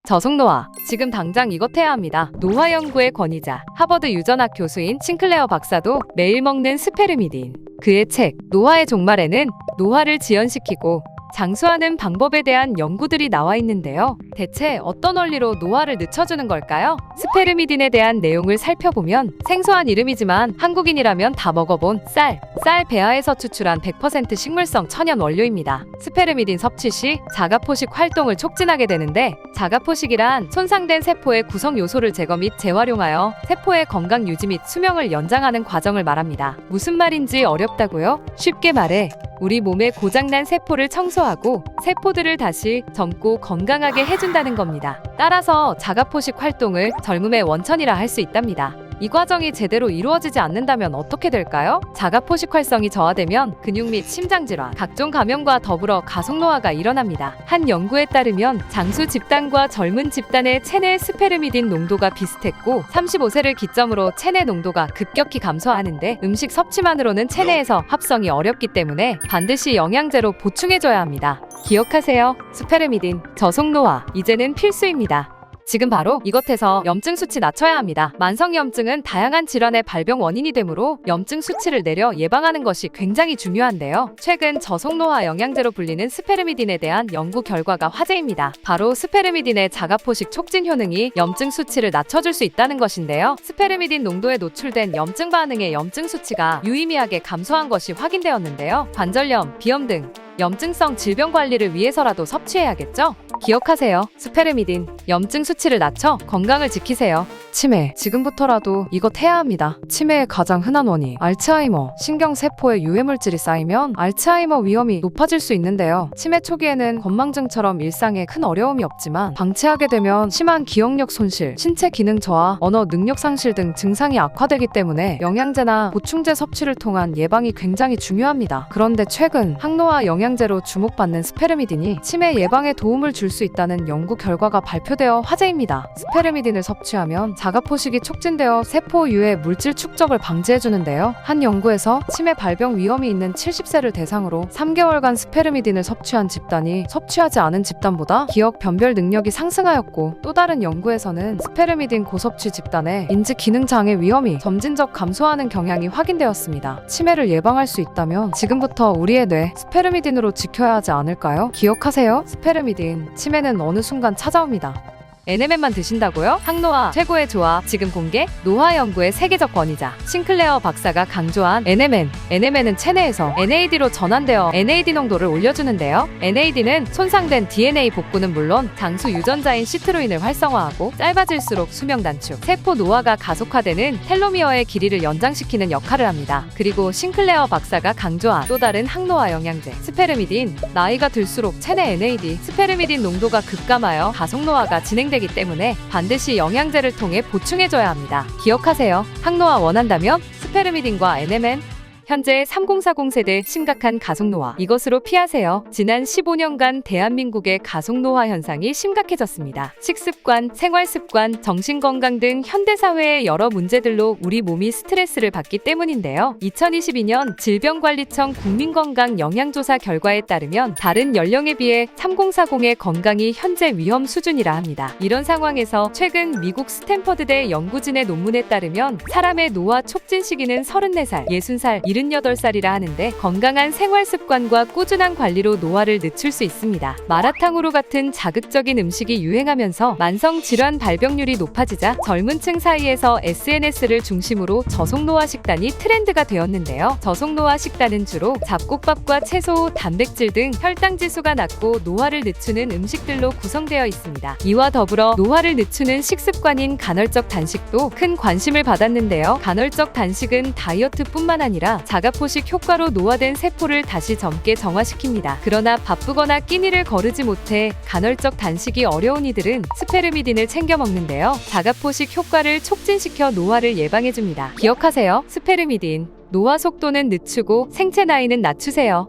저속노화. 지금 당장 이것 해야 합니다. 노화 연구의 권위자, 하버드 유전학 교수인 싱클레어 박사도 매일 먹는 스페르미딘. 그의 책 노화의 종말에는 노화를 지연시키고 장수하는 방법에 대한 연구들이 나와 있는데요. 대체 어떤 원리로 노화를 늦춰주는 걸까요? 스페르미딘에 대한 내용을 살펴보면 생소한 이름이지만 한국인이라면 다 먹어본 쌀 배아에서 추출한 100% 식물성 천연 원료입니다. 스페르미딘 섭취 시 자가포식 활동을 촉진하게 되는데, 자가포식이란 손상된 세포의 구성 요소를 제거 및 재활용하여 세포의 건강 유지 및 수명을 연장하는 과정을 말합니다. 무슨 말인지 어렵다고요? 쉽게 말해 우리 몸에 고장난 세포를 청소하고 세포들을 다시 젊고 건강하게 해준다는 겁니다. 따라서 자가포식 활동을 젊음의 원천이라 할 수 있답니다. 이 과정이 제대로 이루어지지 않는다면 어떻게 될까요? 자가포식 활성이 저하되면 근육 및 심장질환, 각종 감염과 더불어 가속노화가 일어납니다. 한 연구에 따르면 장수 집단과 젊은 집단의 체내 스페르미딘 농도가 비슷했고 35세를 기점으로 체내 농도가 급격히 감소하는데, 음식 섭취만으로는 체내에서 합성이 어렵기 때문에 반드시 영양제로 보충해줘야 합니다. 기억하세요. 스페르미딘, 저속노화, 이제는 필수입니다. 지금 바로 이것에서 염증 수치 낮춰야 합니다. 만성염증은 다양한 질환의 발병 원인이 되므로 염증 수치를 내려 예방하는 것이 굉장히 중요한데요. 최근 저속노화 영양제로 불리는 스페르미딘에 대한 연구 결과가 화제입니다. 바로 스페르미딘의 자가포식 촉진 효능이 염증 수치를 낮춰줄 수 있다는 것인데요. 스페르미딘 농도에 노출된 염증 반응의 염증 수치가 유의미하게 감소한 것이 확인되었는데요. 관절염, 비염 등 염증성 질병 관리를 위해서라도 섭취해야겠죠? 기억하세요. 스페르미딘, 염증 수치를 낮춰 건강을 지키세요. 치매, 지금부터라도 이것 해야 합니다. 치매의 가장 흔한 원인, 알츠하이머, 신경세포에 유해물질이 쌓이면 알츠하이머 위험이 높아질 수 있는데요. 치매 초기에는 건망증처럼 일상에 큰 어려움이 없지만 방치하게 되면 심한 기억력 손실, 신체 기능 저하, 언어 능력 상실 등 증상이 악화되기 때문에 영양제나 보충제 섭취를 통한 예방이 굉장히 중요합니다. 그런데 최근 항노화 영양제로 주목받는 스페르미딘이 치매 예방에 도움을 줄 수 있다는 연구 결과가 발표되어 화제입니다. 스페르미딘을 섭취하면 자가포식이 촉진되어 세포 유해 물질 축적을 방지해주는데요. 한 연구에서 치매 발병 위험이 있는 70세를 대상으로 3개월간 스페르미딘을 섭취한 집단이 섭취하지 않은 집단보다 기억 변별 능력이 상승하였고, 또 다른 연구에서는 스페르미딘 고섭취 집단의 인지 기능 장애 위험이 점진적 감소하는 경향이 확인되었습니다. 치매를 예방할 수 있다면 지금부터 우리의 뇌 스페르미딘으로 지켜야 하지 않을까요? 기억하세요. 스페르미딘, 치매는 어느 순간 찾아옵니다. NMN만 드신다고요? 항노화 최고의 조합 지금 공개. 노화 연구의 세계적 권위자 싱클레어 박사가 강조한 NMN. NMN은 체내에서 NAD로 전환되어 NAD 농도를 올려주는데요. NAD는 손상된 DNA 복구는 물론 장수 유전자인 시트로인을 활성화하고 짧아질수록 수명 단축, 세포 노화가 가속화되는 텔로미어의 길이를 연장시키는 역할을 합니다. 그리고 싱클레어 박사가 강조한 또 다른 항노화 영양제 스페르미딘. 나이가 들수록 체내 NAD, 스페르미딘 농도가 급감하여 가속노화가 진행되기 때문에 반드시 영양제를 통해 보충해줘야 합니다. 기억하세요. 항노화 원한다면 스페르미딘과 NMN. 현재 3040 세대 심각한 가속노화, 이것으로 피하세요. 지난 15년간 대한민국의 가속노화 현상이 심각해졌습니다. 식습관, 생활습관, 정신건강 등 현대사회의 여러 문제들로 우리 몸이 스트레스를 받기 때문인데요. 2022년 질병관리청 국민건강 영양조사 결과에 따르면 다른 연령에 비해 3040의 건강이 현재 위험 수준이라 합니다. 이런 상황에서 최근 미국 스탠퍼드대 연구진의 논문에 따르면 사람의 노화 촉진 시기는 34살, 60살, 78살이라 하는데, 건강한 생활습관과 꾸준한 관리로 노화를 늦출 수 있습니다. 마라탕으로 같은 자극적인 음식이 유행하면서 만성질환 발병률이 높아지자 젊은 층 사이에서 SNS를 중심으로 저속노화 식단이 트렌드가 되었는데요. 저속노화 식단은 주로 잡곡밥과 채소, 단백질 등 혈당지수가 낮고 노화를 늦추는 음식들로 구성되어 있습니다. 이와 더불어 노화를 늦추는 식습관인 간헐적 단식도 큰 관심을 받았는데요. 간헐적 단식은 다이어트뿐만 아니라 자가포식 효과로 노화된 세포를 다시 젊게 정화시킵니다. 그러나 바쁘거나 끼니를 거르지 못해 간헐적 단식이 어려운 이들은 스페르미딘을 챙겨 먹는데요. 자가포식 효과를 촉진시켜 노화를 예방해줍니다. 기억하세요. 스페르미딘. 노화 속도는 늦추고 생체 나이는 낮추세요.